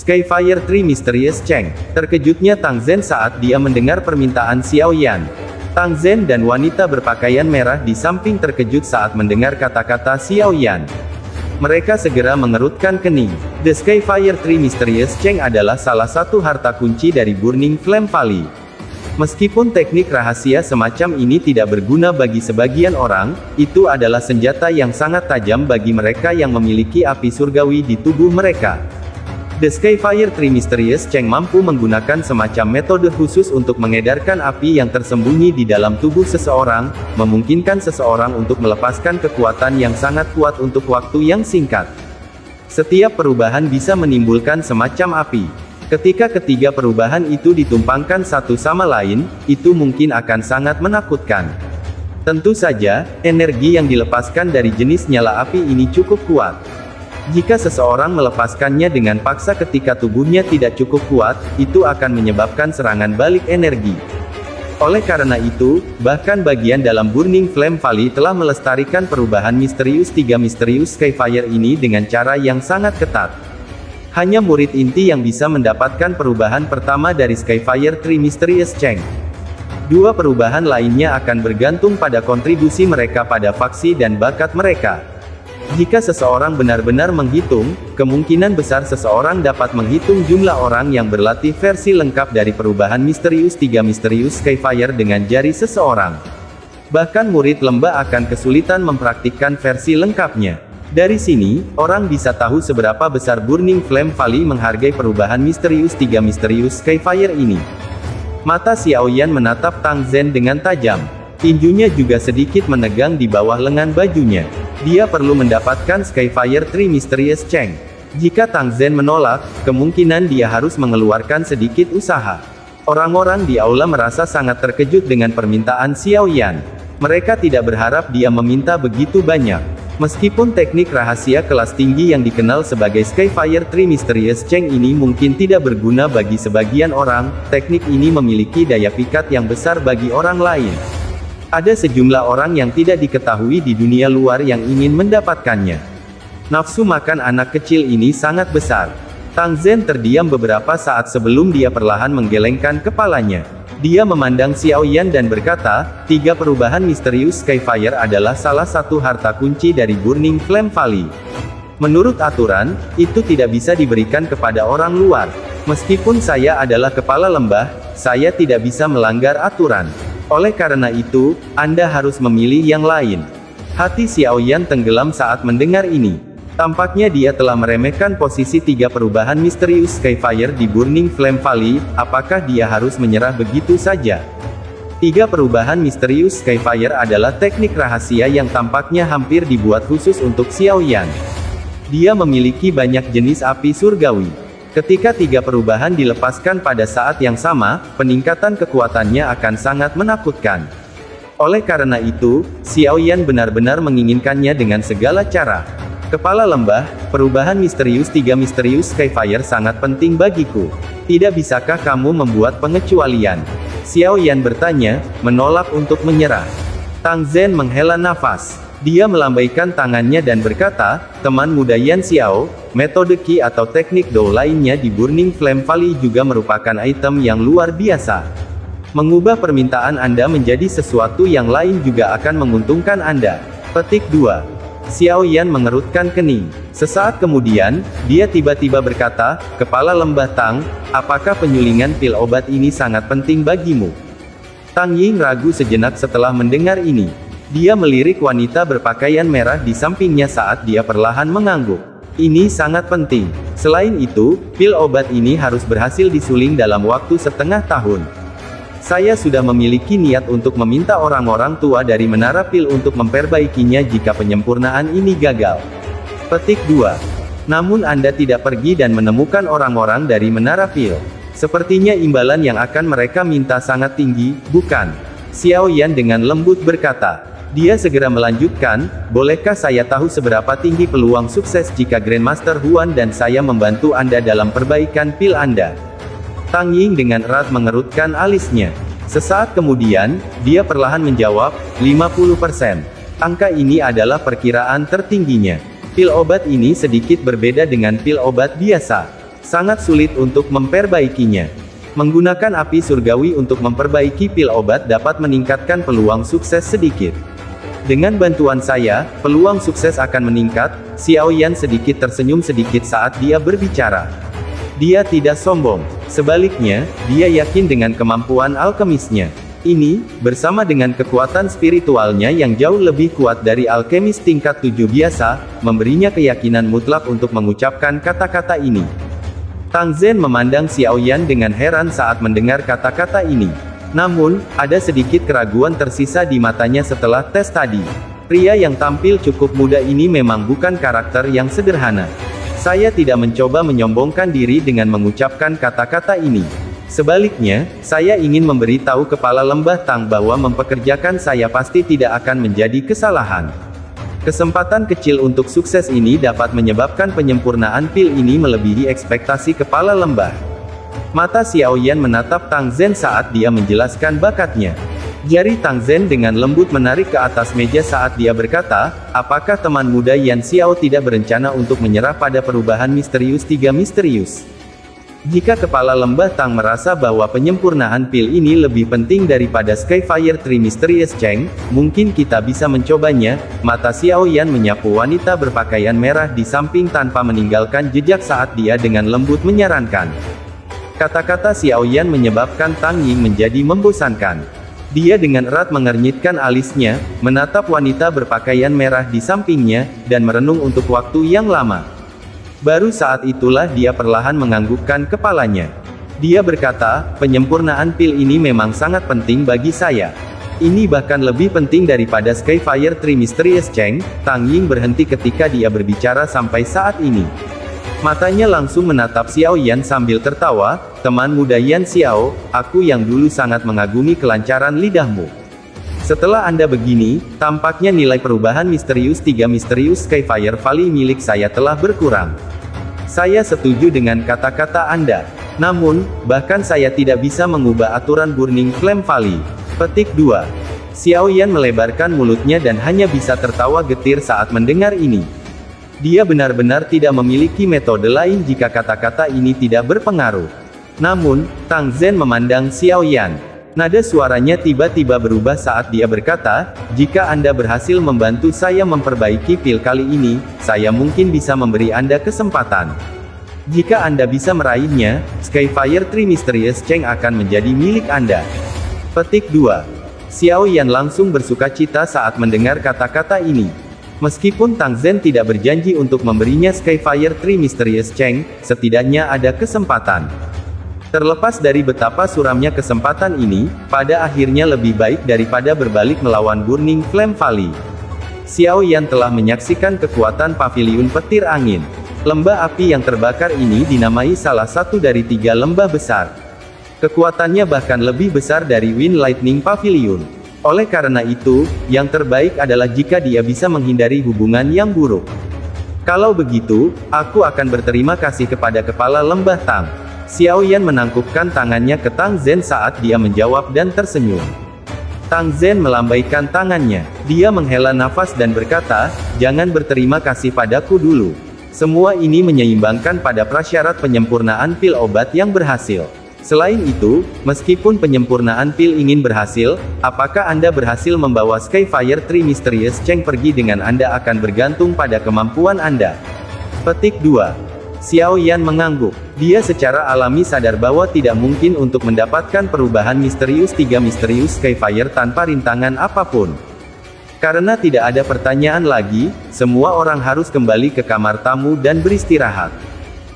Skyfire Tree Mysterious Cheng. Terkejutnya Tang Zhen saat dia mendengar permintaan Xiao Yan. Tang Zhen dan wanita berpakaian merah di samping terkejut saat mendengar kata-kata Xiao Yan. Mereka segera mengerutkan kening. The Skyfire Tree Mysterious Cheng adalah salah satu harta kunci dari Burning Flame Valley. Meskipun teknik rahasia semacam ini tidak berguna bagi sebagian orang, itu adalah senjata yang sangat tajam bagi mereka yang memiliki api surgawi di tubuh mereka. The Skyfire Tree Mysterious Cheng mampu menggunakan semacam metode khusus untuk mengedarkan api yang tersembunyi di dalam tubuh seseorang, memungkinkan seseorang untuk melepaskan kekuatan yang sangat kuat untuk waktu yang singkat. Setiap perubahan bisa menimbulkan semacam api. Ketika ketiga perubahan itu ditumpangkan satu sama lain, itu mungkin akan sangat menakutkan. Tentu saja, energi yang dilepaskan dari jenis nyala api ini cukup kuat. Jika seseorang melepaskannya dengan paksa ketika tubuhnya tidak cukup kuat, itu akan menyebabkan serangan balik energi. Oleh karena itu, bahkan bagian dalam Burning Flame Valley telah melestarikan perubahan misterius tiga misterius Skyfire ini dengan cara yang sangat ketat. Hanya murid inti yang bisa mendapatkan perubahan pertama dari Skyfire Tree Mysterious Cheng. Dua perubahan lainnya akan bergantung pada kontribusi mereka pada faksi dan bakat mereka. Jika seseorang benar-benar menghitung, kemungkinan besar seseorang dapat menghitung jumlah orang yang berlatih versi lengkap dari perubahan misterius tiga misterius Skyfire dengan jari seseorang. Bahkan murid lembah akan kesulitan mempraktikkan versi lengkapnya. Dari sini, orang bisa tahu seberapa besar Burning Flame Valley menghargai perubahan misterius tiga misterius Skyfire ini. Mata Xiao Yan menatap Tang Zhen dengan tajam. Tinjunya juga sedikit menegang di bawah lengan bajunya. Dia perlu mendapatkan Skyfire Tree Mysterious Cheng. Jika Tang Zhen menolak, kemungkinan dia harus mengeluarkan sedikit usaha. Orang-orang di aula merasa sangat terkejut dengan permintaan Xiao Yan. Mereka tidak berharap dia meminta begitu banyak. Meskipun teknik rahasia kelas tinggi yang dikenal sebagai Skyfire Tree Mysterious Cheng ini mungkin tidak berguna bagi sebagian orang, teknik ini memiliki daya pikat yang besar bagi orang lain. Ada sejumlah orang yang tidak diketahui di dunia luar yang ingin mendapatkannya. Nafsu makan anak kecil ini sangat besar. Tang Zhen terdiam beberapa saat sebelum dia perlahan menggelengkan kepalanya. Dia memandang Xiao Yan dan berkata, tiga perubahan misterius Skyfire adalah salah satu harta kunci dari Burning Flame Valley. Menurut aturan, itu tidak bisa diberikan kepada orang luar. Meskipun saya adalah kepala lembah, saya tidak bisa melanggar aturan. Oleh karena itu, Anda harus memilih yang lain. Hati Xiao Yan tenggelam saat mendengar ini. Tampaknya dia telah meremehkan posisi tiga perubahan misterius Skyfire di Burning Flame Valley. Apakah dia harus menyerah begitu saja? Tiga perubahan misterius Skyfire adalah teknik rahasia yang tampaknya hampir dibuat khusus untuk Xiao Yan. Dia memiliki banyak jenis api surgawi. Ketika tiga perubahan dilepaskan pada saat yang sama, peningkatan kekuatannya akan sangat menakutkan. Oleh karena itu, Xiao Yan benar-benar menginginkannya dengan segala cara. Kepala lembah, perubahan misterius tiga misterius Skyfire sangat penting bagiku. Tidak bisakah kamu membuat pengecualian? Xiao Yan bertanya, menolak untuk menyerah. Tang Zhen menghela nafas. Dia melambaikan tangannya dan berkata, teman muda Yan Xiao, metode Qi atau teknik Dou lainnya di Burning Flame Valley juga merupakan item yang luar biasa. Mengubah permintaan Anda menjadi sesuatu yang lain juga akan menguntungkan Anda. Petik 2. Xiao Yan mengerutkan kening. Sesaat kemudian, dia tiba-tiba berkata, kepala lembah Tang, apakah penyulingan pil obat ini sangat penting bagimu? Tang Ying ragu sejenak setelah mendengar ini. Dia melirik wanita berpakaian merah di sampingnya saat dia perlahan mengangguk. Ini sangat penting. Selain itu, pil obat ini harus berhasil disuling dalam waktu setengah tahun. Saya sudah memiliki niat untuk meminta orang-orang tua dari Menara Pil untuk memperbaikinya jika penyempurnaan ini gagal. Petik 2. Namun Anda tidak pergi dan menemukan orang-orang dari Menara Pil. Sepertinya imbalan yang akan mereka minta sangat tinggi, bukan? Xiao Yan dengan lembut berkata. Dia segera melanjutkan, bolehkah saya tahu seberapa tinggi peluang sukses jika Grandmaster Huan dan saya membantu Anda dalam perbaikan pil Anda? Tang Ying dengan erat mengerutkan alisnya. Sesaat kemudian, dia perlahan menjawab, 50%. Angka ini adalah perkiraan tertingginya. Pil obat ini sedikit berbeda dengan pil obat biasa. Sangat sulit untuk memperbaikinya. Menggunakan api surgawi untuk memperbaiki pil obat dapat meningkatkan peluang sukses sedikit. Dengan bantuan saya, peluang sukses akan meningkat. Xiao Yan sedikit tersenyum sedikit saat dia berbicara. Dia tidak sombong. Sebaliknya, dia yakin dengan kemampuan alkemisnya. Ini, bersama dengan kekuatan spiritualnya yang jauh lebih kuat dari alkemis tingkat 7 biasa, memberinya keyakinan mutlak untuk mengucapkan kata-kata ini. Tang Zhen memandang Xiao Yan dengan heran saat mendengar kata-kata ini. Namun, ada sedikit keraguan tersisa di matanya setelah tes tadi. Pria yang tampil cukup muda ini memang bukan karakter yang sederhana. Saya tidak mencoba menyombongkan diri dengan mengucapkan kata-kata ini. Sebaliknya, saya ingin memberitahu Kepala Lembah Tang bahwa mempekerjakan saya pasti tidak akan menjadi kesalahan. Kesempatan kecil untuk sukses ini dapat menyebabkan penyempurnaan pil ini melebihi ekspektasi Kepala Lembah. Mata Xiao Yan menatap Tang Zhen saat dia menjelaskan bakatnya. Jari Tang Zhen dengan lembut menarik ke atas meja saat dia berkata, apakah teman muda Yan Xiao tidak berencana untuk menyerah pada perubahan misterius 3 misterius? Jika Kepala Lembah Tang merasa bahwa penyempurnaan pil ini lebih penting daripada Skyfire 3 Mysterious Cheng, mungkin kita bisa mencobanya. Mata Xiao Yan menyapu wanita berpakaian merah di samping tanpa meninggalkan jejak saat dia dengan lembut menyarankan. Kata-kata Xiao Yan menyebabkan Tang Ying menjadi membosankan. Dia dengan erat mengernyitkan alisnya, menatap wanita berpakaian merah di sampingnya, dan merenung untuk waktu yang lama. Baru saat itulah dia perlahan menganggukkan kepalanya. Dia berkata, penyempurnaan pil ini memang sangat penting bagi saya. Ini bahkan lebih penting daripada Skyfire 3 Mysterious Cheng. Tang Ying berhenti ketika dia berbicara sampai saat ini. Matanya langsung menatap Xiao Yan sambil tertawa, teman muda Yan Xiao, aku yang dulu sangat mengagumi kelancaran lidahmu. Setelah Anda begini, tampaknya nilai perubahan misterius 3 misterius Skyfire Valley milik saya telah berkurang. Saya setuju dengan kata-kata Anda. Namun, bahkan saya tidak bisa mengubah aturan Burning Flame Valley. Petik 2. Xiao Yan melebarkan mulutnya dan hanya bisa tertawa getir saat mendengar ini. Dia benar-benar tidak memiliki metode lain jika kata-kata ini tidak berpengaruh. Namun, Tang Zhen memandang Xiao Yan. Nada suaranya tiba-tiba berubah saat dia berkata, jika Anda berhasil membantu saya memperbaiki pil kali ini, saya mungkin bisa memberi Anda kesempatan. Jika Anda bisa meraihnya, Skyfire 3 Mysterious Cheng akan menjadi milik Anda. Petik 2. Xiao Yan langsung bersukacita saat mendengar kata-kata ini. Meskipun Tang Zhen tidak berjanji untuk memberinya Skyfire 3 Mysterious Cheng, setidaknya ada kesempatan. Terlepas dari betapa suramnya kesempatan ini, pada akhirnya lebih baik daripada berbalik melawan Burning Flame Valley. Xiao Yan telah menyaksikan kekuatan paviliun petir angin. Lembah api yang terbakar ini dinamai salah satu dari 3 lembah besar. Kekuatannya bahkan lebih besar dari Wind Lightning Pavilion. Oleh karena itu, yang terbaik adalah jika dia bisa menghindari hubungan yang buruk. Kalau begitu, aku akan berterima kasih kepada Kepala Lembah Tang. Xiao Yan menangkupkan tangannya ke Tang Zhen saat dia menjawab dan tersenyum. Tang Zhen melambaikan tangannya. Dia menghela nafas dan berkata, jangan berterima kasih padaku dulu. Semua ini menyeimbangkan pada prasyarat penyempurnaan pil obat yang berhasil. Selain itu, meskipun penyempurnaan pil ingin berhasil, apakah Anda berhasil membawa Skyfire 3 Mysterious Cheng pergi dengan Anda akan bergantung pada kemampuan Anda. Petik 2. Xiao Yan mengangguk. Dia secara alami sadar bahwa tidak mungkin untuk mendapatkan perubahan misterius 3 misterius Skyfire tanpa rintangan apapun. Karena tidak ada pertanyaan lagi, semua orang harus kembali ke kamar tamu dan beristirahat.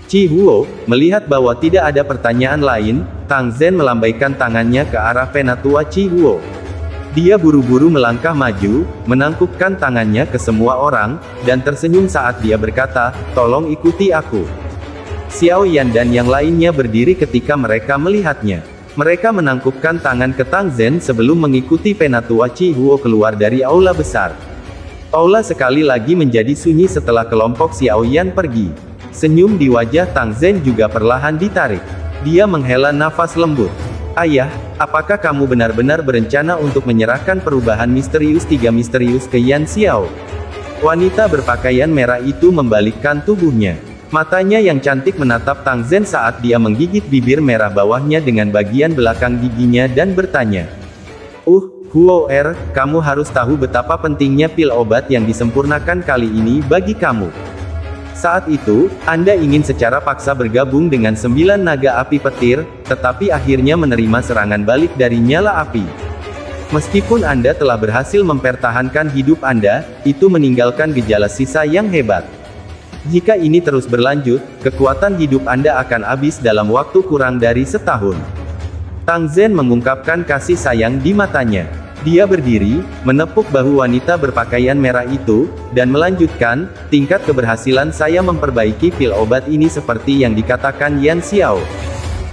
Chi Huo, melihat bahwa tidak ada pertanyaan lain, Tang Zhen melambaikan tangannya ke arah penatua Chi Huo. Dia buru-buru melangkah maju, menangkupkan tangannya ke semua orang, dan tersenyum saat dia berkata, tolong ikuti aku. Xiao Yan dan yang lainnya berdiri ketika mereka melihatnya. Mereka menangkupkan tangan ke Tang Zhen sebelum mengikuti penatua Chi Huo keluar dari aula besar. Aula sekali lagi menjadi sunyi setelah kelompok Xiao Yan pergi. Senyum di wajah Tang Zhen juga perlahan ditarik. Dia menghela nafas lembut. Ayah, apakah kamu benar-benar berencana untuk menyerahkan perubahan misterius 3 misterius ke Yan Xiao? Wanita berpakaian merah itu membalikkan tubuhnya. Matanya yang cantik menatap Tang Zhen saat dia menggigit bibir merah bawahnya dengan bagian belakang giginya dan bertanya. Huo kamu harus tahu betapa pentingnya pil obat yang disempurnakan kali ini bagi kamu. Saat itu, Anda ingin secara paksa bergabung dengan 9 naga api petir, tetapi akhirnya menerima serangan balik dari nyala api. Meskipun Anda telah berhasil mempertahankan hidup Anda, itu meninggalkan gejala sisa yang hebat. Jika ini terus berlanjut, kekuatan hidup Anda akan habis dalam waktu kurang dari setahun. Tang Zhen mengungkapkan kasih sayang di matanya. Dia berdiri, menepuk bahu wanita berpakaian merah itu, dan melanjutkan, tingkat keberhasilan saya memperbaiki pil obat ini seperti yang dikatakan Yan Xiao.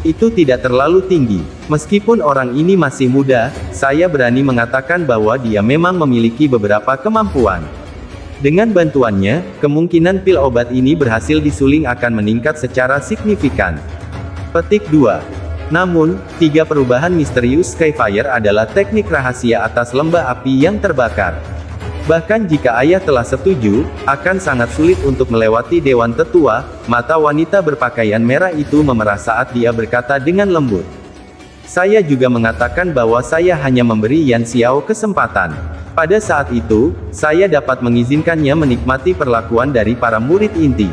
Itu tidak terlalu tinggi. Meskipun orang ini masih muda, saya berani mengatakan bahwa dia memang memiliki beberapa kemampuan. Dengan bantuannya, kemungkinan pil obat ini berhasil disuling akan meningkat secara signifikan. Petik 2. Namun, 3 perubahan misterius Skyfire adalah teknik rahasia atas lembah api yang terbakar. Bahkan jika ayah telah setuju, akan sangat sulit untuk melewati Dewan Tetua. Mata wanita berpakaian merah itu memerah saat dia berkata dengan lembut. Saya juga mengatakan bahwa saya hanya memberi Yan Xiao kesempatan. Pada saat itu, saya dapat mengizinkannya menikmati perlakuan dari para murid inti.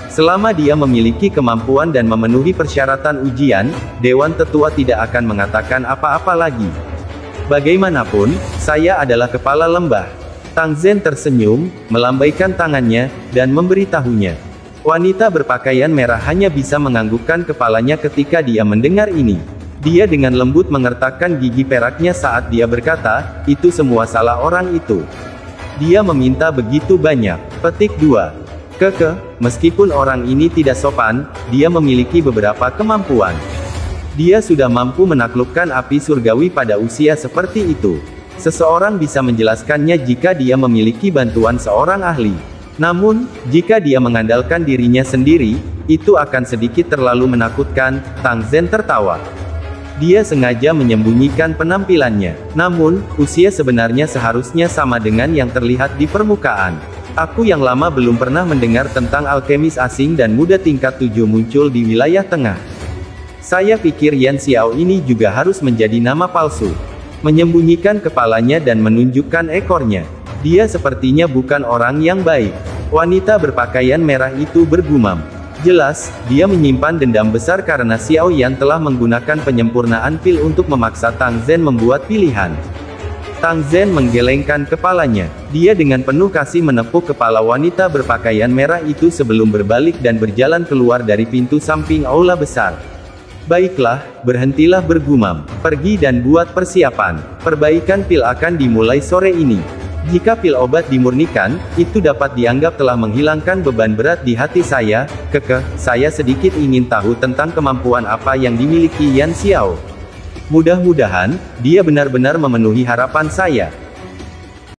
Selama dia memiliki kemampuan dan memenuhi persyaratan ujian, Dewan Tetua tidak akan mengatakan apa-apa lagi. Bagaimanapun, saya adalah kepala lembah. Tang Zhen tersenyum, melambaikan tangannya, dan memberitahunya. Wanita berpakaian merah hanya bisa menganggukkan kepalanya ketika dia mendengar ini. Dia dengan lembut mengertakkan gigi peraknya saat dia berkata, itu semua salah orang itu. Dia meminta begitu banyak. Petik 2. Meskipun orang ini tidak sopan, dia memiliki beberapa kemampuan. Dia sudah mampu menaklukkan api surgawi pada usia seperti itu. Seseorang bisa menjelaskannya jika dia memiliki bantuan seorang ahli. Namun, jika dia mengandalkan dirinya sendiri, itu akan sedikit terlalu menakutkan. Tang Zhen tertawa. Dia sengaja menyembunyikan penampilannya. Namun, usia sebenarnya seharusnya sama dengan yang terlihat di permukaan. Aku yang lama belum pernah mendengar tentang alkemis asing dan muda tingkat 7 muncul di wilayah tengah. Saya pikir Yan Xiao ini juga harus menjadi nama palsu. Menyembunyikan kepalanya dan menunjukkan ekornya. Dia sepertinya bukan orang yang baik. Wanita berpakaian merah itu bergumam. Jelas, dia menyimpan dendam besar karena Xiao Yan telah menggunakan penyempurnaan pil untuk memaksa Tang Zhen membuat pilihan. Tang Zhen menggelengkan kepalanya. Dia dengan penuh kasih menepuk kepala wanita berpakaian merah itu sebelum berbalik dan berjalan keluar dari pintu samping aula besar. Baiklah, berhentilah bergumam. Pergi dan buat persiapan. Perbaikan pil akan dimulai sore ini. Jika pil obat dimurnikan, itu dapat dianggap telah menghilangkan beban berat di hati saya. Saya sedikit ingin tahu tentang kemampuan apa yang dimiliki Yan Xiao. Mudah-mudahan, dia benar-benar memenuhi harapan saya.